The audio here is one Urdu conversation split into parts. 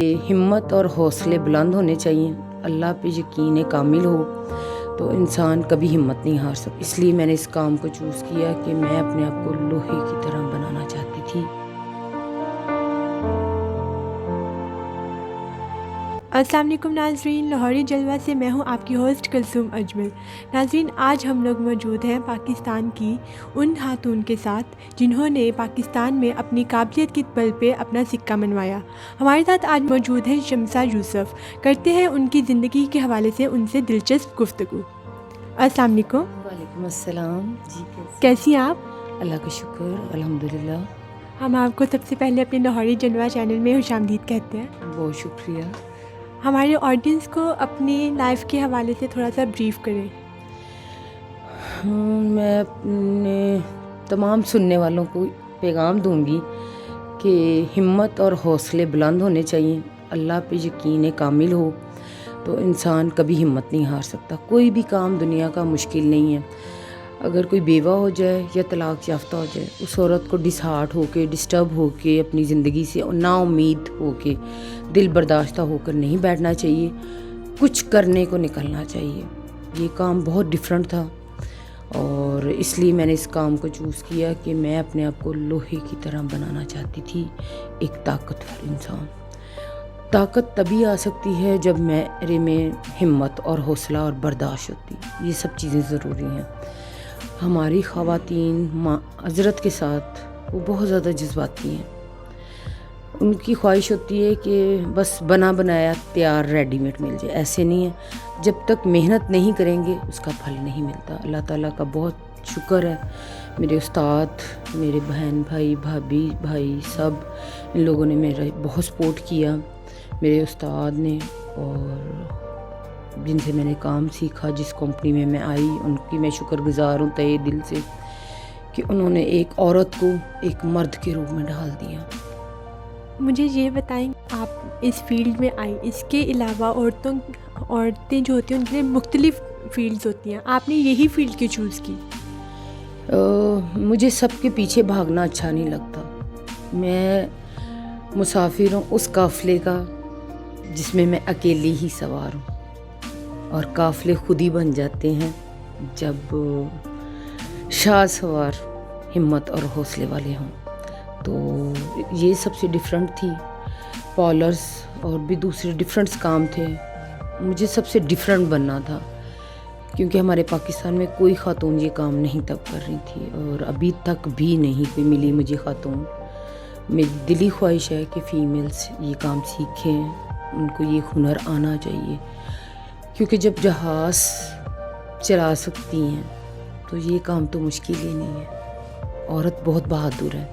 ہمت اور حوصلے بلند ہونے چاہیے. اللہ پہ یقین کامل ہو تو انسان کبھی ہمت نہیں ہار سکتا. اس لیے میں نے اس کام کو چوز کیا کہ میں اپنے آپ کو لوہے کی طرح بنانا چاہتی تھی. السلام علیکم ناظرین، لاہوری جلوہ سے میں ہوں آپ کی ہوسٹ کلثوم اجمل. ناظرین، آج ہم لوگ موجود ہیں پاکستان کی ان خاتون کے ساتھ جنہوں نے پاکستان میں اپنی قابلیت کی بل پہ اپنا سکہ منوایا. ہمارے ساتھ آج موجود ہیں شمسہ یوسف. کرتے ہیں ان کی زندگی کے حوالے سے ان سے دلچسپ گفتگو. السلام علیکم. وعلیکم السلام. جی کیسی ہیں آپ؟ اللہ کا شکر، الحمدللہ. ہم آپ کو سب سے پہلے اپنے لاہوری جلوہ چینل میں خوش آمدید کہتے ہیں. بہت شکریہ. ہمارے آڈینس کو اپنی لائف کے حوالے سے تھوڑا سا بریف کریں. میں اپنے تمام سننے والوں کو پیغام دوں گی کہ ہمت اور حوصلے بلند ہونے چاہیے. اللہ پہ یقین کامل ہو تو انسان کبھی ہمت نہیں ہار سکتا. کوئی بھی کام دنیا کا مشکل نہیں ہے. اگر کوئی بیوہ ہو جائے یا طلاق یافتہ ہو جائے، اس عورت کو ڈسہارٹ ہو کے، ڈسٹرب ہو کے، اپنی زندگی سے نا امید ہو کے، دل برداشتہ ہو کر نہیں بیٹھنا چاہیے. کچھ کرنے کو نکلنا چاہیے. یہ کام بہت ڈفرینٹ تھا اور اس لیے میں نے اس کام کو چوز کیا کہ میں اپنے آپ کو لوہے کی طرح بنانا چاہتی تھی. ایک طاقتور انسان. طاقت تبھی آ سکتی ہے جب میرے میں ہمت اور حوصلہ اور برداشت ہوتی. یہ سب چیزیں ضروری ہیں. ہماری خواتین معذرت کے ساتھ وہ بہت زیادہ جذباتی ہیں. ان کی خواہش ہوتی ہے کہ بس بنا بنایا تیار ریڈی میڈ مل جائے. ایسے نہیں ہے. جب تک محنت نہیں کریں گے اس کا پھل نہیں ملتا. اللہ تعالیٰ کا بہت شکر ہے. میرے استاد، میرے بہن بھائی، بھابھی بھائی، سب ان لوگوں نے میرا بہت سپورٹ کیا. میرے استاد نے اور جن سے میں نے کام سیکھا، جس کمپنی میں میں آئی، ان کی میں شکر گزار ہوں تہہ دل سے کہ انہوں نے ایک عورت کو ایک مرد کے روپ میں ڈھال دیا. مجھے یہ بتائیں، آپ اس فیلڈ میں آئیں، اس کے علاوہ عورتیں جو ہوتی ہیں ان کے لیے مختلف فیلڈز ہوتی ہیں. آپ نے یہی فیلڈ کیوں چوز کی؟ مجھے سب کے پیچھے بھاگنا اچھا نہیں لگتا. میں مسافر ہوں اس قافلے کا جس میں اکیلی ہی سوار ہوں، اور قافلے خود ہی بن جاتے ہیں جب شاہ سوار ہمت اور حوصلے والے ہوں. تو یہ سب سے ڈفرینٹ تھی. پالرز اور بھی دوسرے ڈفرینٹس کام تھے. مجھے سب سے ڈفرینٹ بننا تھا کیونکہ ہمارے پاکستان میں کوئی خاتون یہ کام نہیں تب کر رہی تھی، اور ابھی تک بھی نہیں کوئی ملی مجھے خاتون. میری دلی خواہش ہے کہ فیمیلز یہ کام سیکھیں. ان کو یہ ہنر آنا چاہیے کیونکہ جب جہاز چلا سکتی ہیں تو یہ کام تو مشکل ہی نہیں ہے. عورت بہت بہادر ہے.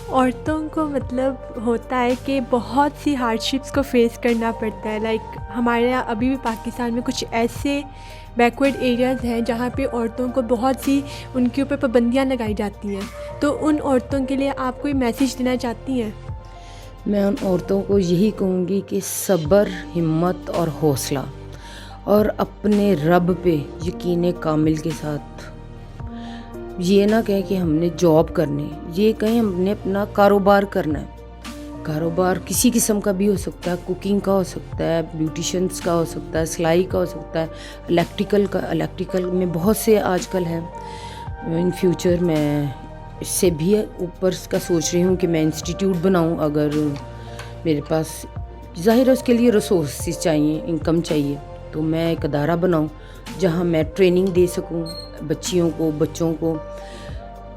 عورتوں کو مطلب ہوتا ہے کہ بہت سی ہارڈشپس کو فیس کرنا پڑتا ہے. لائک ہمارے یہاں ابھی بھی پاکستان میں کچھ ایسے بیکورڈ ایریاز ہیں جہاں پہ عورتوں کو بہت سی ان کے اوپر پابندیاں لگائی جاتی ہیں. تو ان عورتوں کے لیے آپ کوئی میسیج دینا چاہتی ہیں؟ میں ان عورتوں کو یہی کہوں گی کہ صبر، ہمت اور حوصلہ، اور اپنے رب پہ یقین کامل کے ساتھ یہ نہ کہیں کہ ہم نے جاب کرنی، یہ کہیں ہم نے اپنا کاروبار کرنا ہے. کاروبار کسی قسم کا بھی ہو سکتا ہے. کوکنگ کا ہو سکتا ہے، بیوٹیشنس کا ہو سکتا ہے، سلائی کا ہو سکتا ہے، الیکٹریکل میں بہت سے آج کل ہیں. ان فیوچر میں اس سے بھی اوپر کا سوچ رہی ہوں کہ میں انسٹیٹیوٹ بناؤں. اگر میرے پاس ظاہر ہے اس کے لیے ریسورسز چاہیے، انکم چاہیے، تو میں ایک ادارہ بناؤں جہاں میں ٹریننگ دے سکوں بچوں کو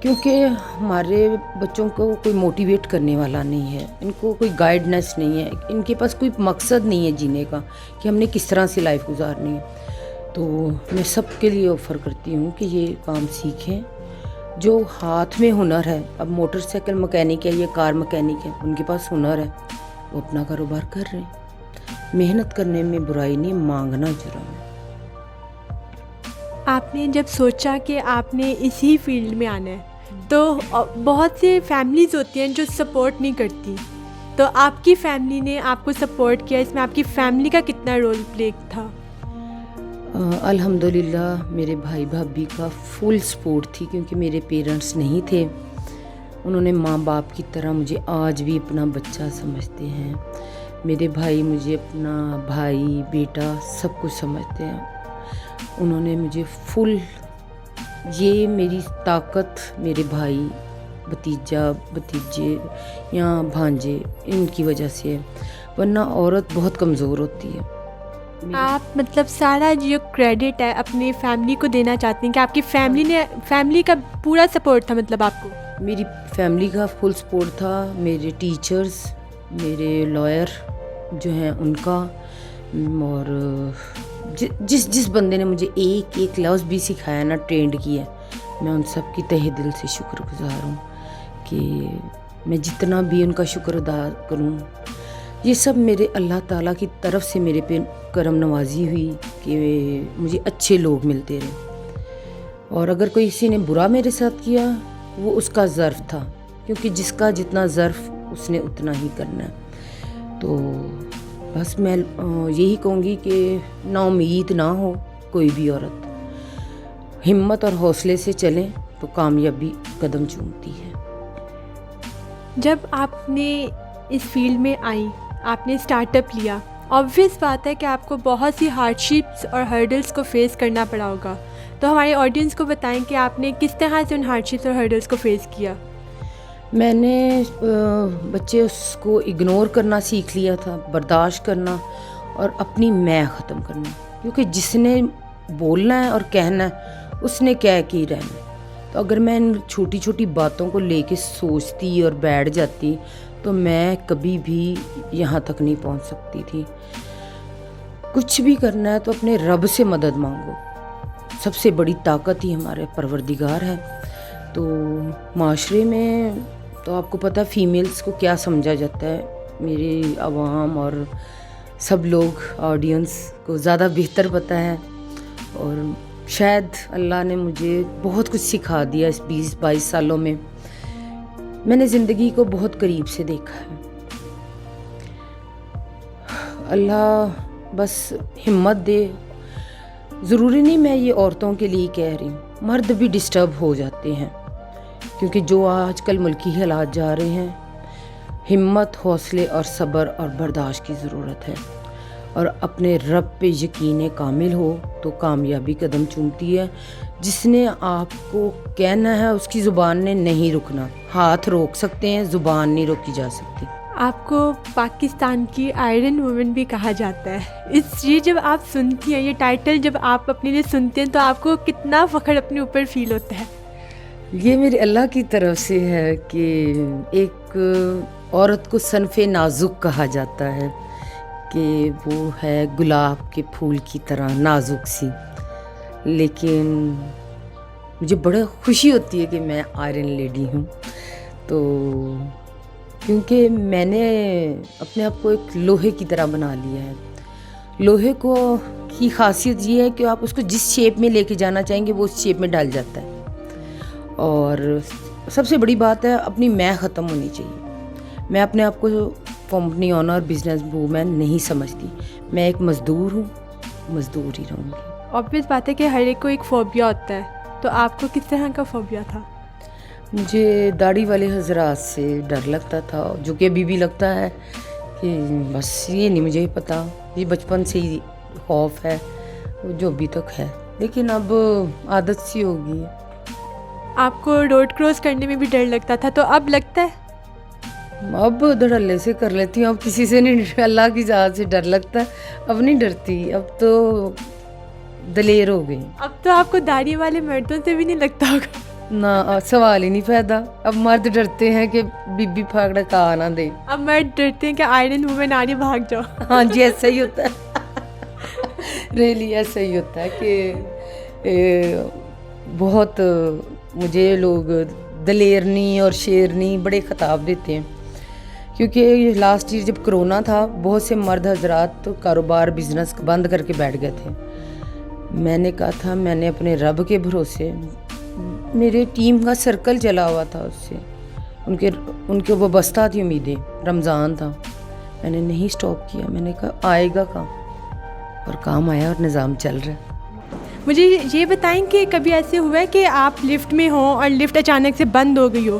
کیونکہ ہمارے بچوں کو کوئی موٹیویٹ کرنے والا نہیں ہے. ان کو کوئی گائیڈنس نہیں ہے. ان کے پاس کوئی مقصد نہیں ہے جینے کا کہ ہم نے کس طرح سے لائف گزارنی ہے. تو میں سب کے لیے آفر کرتی ہوں کہ یہ کام سیکھیں. جو ہاتھ میں ہنر ہے، اب موٹر سائیکل مکینک ہے یا کار مکینک ہے، ان کے پاس ہنر ہے، وہ اپنا کاروبار کر رہے ہیں. محنت کرنے میں برائی نہیں، مانگنا جرم ہے. آپ نے جب سوچا کہ آپ نے اسی فیلڈ میں آنا ہے تو بہت سے فیملیز ہوتی ہیں جو سپورٹ نہیں کرتی، تو آپ کی فیملی نے آپ کو سپورٹ کیا. اس میں آپ کی فیملی کا کتنا رول پلے تھا؟ الحمدللہ میرے بھائی بھابھی کا فل سپورٹ تھی کیونکہ میرے پیرنٹس نہیں تھے. انہوں نے ماں باپ کی طرح مجھے آج بھی اپنا بچہ سمجھتے ہیں. میرے بھائی مجھے اپنا بھائی بیٹا سب کچھ سمجھتے ہیں. انہوں نے مجھے فل، یہ میری طاقت میرے بھائی، بھتیجے یا بھانجے ان کی وجہ سے ہے، ورنہ عورت بہت کمزور ہوتی ہے. آپ مطلب سارا جو کریڈٹ ہے اپنی فیملی کو دینا چاہتی ہیں کہ آپ کی فیملی کا پورا سپورٹ تھا مطلب آپ کو؟ میری فیملی کا فل سپورٹ تھا، میرے ٹیچرز، میرے لائر جو ہیں ان کا، اور جس بندے نے مجھے ایک لفظ بھی سکھایا نا، ٹرینڈ کیا، میں ان سب کی تہہ دل سے شکر گزار ہوں کہ میں جتنا بھی ان کا شکر ادا کروں، یہ سب میرے اللہ تعالیٰ کی طرف سے میرے پہ کرم نوازی ہوئی کہ مجھے اچھے لوگ ملتے رہے. اور اگر کوئی کسی نے برا میرے ساتھ کیا، وہ اس کا ظرف تھا، کیونکہ جس کا جتنا ظرف اس نے اتنا ہی کرنا ہے. تو بس میں یہی کہوں گی کہ نا امید نہ ہو کوئی بھی عورت، ہمت اور حوصلے سے چلیں تو کامیابی قدم چومتی ہے. جب آپ نے اس فیلڈ میں آئیں، آپ نے اسٹارٹ اپ لیا، آبویس بات ہے کہ آپ کو بہت سی ہارڈشپس اور ہرڈلس کو فیس کرنا پڑا ہوگا. تو ہمارے آڈینس کو بتائیں کہ آپ نے کس طرح سے ان ہارڈشپس اور ہرڈلس کو فیس کیا. میں نے بچے اس کو اگنور کرنا سیکھ لیا تھا، برداشت کرنا اور اپنی میں ختم کرنا، کیونکہ جس نے بولنا ہے اور کہنا ہے اس نے کہہ کے ہی رہنا. تو اگر میں ان چھوٹی چھوٹی باتوں کو لے کے سوچتی اور بیٹھ جاتی تو میں کبھی بھی یہاں تک نہیں پہنچ سکتی تھی. کچھ بھی کرنا ہے تو اپنے رب سے مدد مانگو، سب سے بڑی طاقت ہی ہمارے پروردگار ہے. تو معاشرے میں تو آپ کو پتہ فیمیلز کو کیا سمجھا جاتا ہے، میری عوام اور سب لوگ آڈینس کو زیادہ بہتر پتہ ہے. اور شاید اللہ نے مجھے بہت کچھ سکھا دیا اس 20-22 سالوں میں. میں نے زندگی کو بہت قریب سے دیکھا ہے. اللہ بس ہمت دے. ضروری نہیں میں یہ عورتوں کے لیے کہہ رہی ہوں، مرد بھی ڈسٹرب ہو جاتے ہیں، کیونکہ جو آج کل ملکی حالات جا رہے ہیں، ہمت، حوصلے اور صبر اور برداشت کی ضرورت ہے. اور اپنے رب پہ یقین کامل ہو تو کامیابی قدم چومتی ہے. جس نے آپ کو کہنا ہے اس کی زبان نے نہیں رکنا. ہاتھ روک سکتے ہیں، زبان نہیں روکی جا سکتی. آپ کو پاکستان کی آئرن وومن بھی کہا جاتا ہے. یہ جب آپ سنتی ہیں، یہ ٹائٹل جب آپ اپنے لیے سنتے ہیں تو آپ کو کتنا فخر اپنے اوپر فیل ہوتا ہے؟ یہ میرے اللہ کی طرف سے ہے کہ ایک عورت کو صنف نازک کہا جاتا ہے، کہ وہ ہے گلاب کے پھول کی طرح نازک سی. لیکن مجھے بڑا خوشی ہوتی ہے کہ میں آئرن لیڈی ہوں. تو کیونکہ میں نے اپنے آپ کو ایک لوہے کی طرح بنا لیا ہے. لوہے کی خاصیت یہ ہے کہ آپ اس کو جس شیپ میں لے کے جانا چاہیں گے وہ اس شیپ میں ڈال جاتا ہے. اور سب سے بڑی بات ہے اپنی میں ختم ہونی چاہیے. میں اپنے آپ کو کمپنی آنر بزنس وومن نہیں سمجھتی. میں ایک مزدور ہوں، مزدور ہی رہوں گی. آبویس بات ہے کہ ہر ایک کو ایک فوبیا ہوتا ہے. تو آپ کو کس طرح کا فوبیا تھا؟ مجھے داڑھی والے حضرات سے ڈر لگتا تھا، جو کہ ابھی بھی لگتا ہے. کہ بس یہ نہیں مجھے پتا، یہ بچپن سے ہی خوف ہے جو ابھی تک ہے، لیکن اب عادت سی ہو گئی ہے. آپ کو روڈ کراس کرنے میں بھی ڈر لگتا تھا، تو اب لگتا ہے؟ اب دھڑلے سے کر لیتی ہوں. اب کسی سے نہیں، اللہ کی ذات سے ڈر لگتا ہے. اب نہیں ڈرتی، اب تو دلیر ہو گئی. اب تو آپ کو داڑھی والے مردوں سے بھی نہیں لگتا ہوگا؟ نہ، سوال ہی نہیں پیدا. اب مرد ڈرتے ہیں کہ بی بی پھاگڑا کہا نہ دے. اب مرد ڈرتے ہیں کہ آئرن وومن آ رہی، بھاگ جاؤ. ہاں جی، ایسا ہی ہوتا ہے. ریلی ایسا ہی ہوتا ہے کہ بہت مجھے لوگ دلیرنی اور شیرنی بڑے خطاب دیتے ہیں. کیونکہ لاسٹ ایئر جب کرونا تھا، بہت سے مرد حضرات کاروبار بزنس بند کر کے بیٹھ گئے تھے. میں نے کہا تھا میں نے اپنے رب کے بھروسے، میرے ٹیم کا سرکل چلا ہوا تھا، اس سے ان کے وابستہ تھی امیدیں. رمضان تھا، میں نے نہیں سٹاپ کیا. میں نے کہا آئے گا کام، اور کام آیا اور نظام چل رہا ہے. مجھے یہ بتائیں کہ کبھی ایسے ہوا ہے کہ آپ لفٹ میں ہوں اور لفٹ اچانک سے بند ہو گئی ہو؟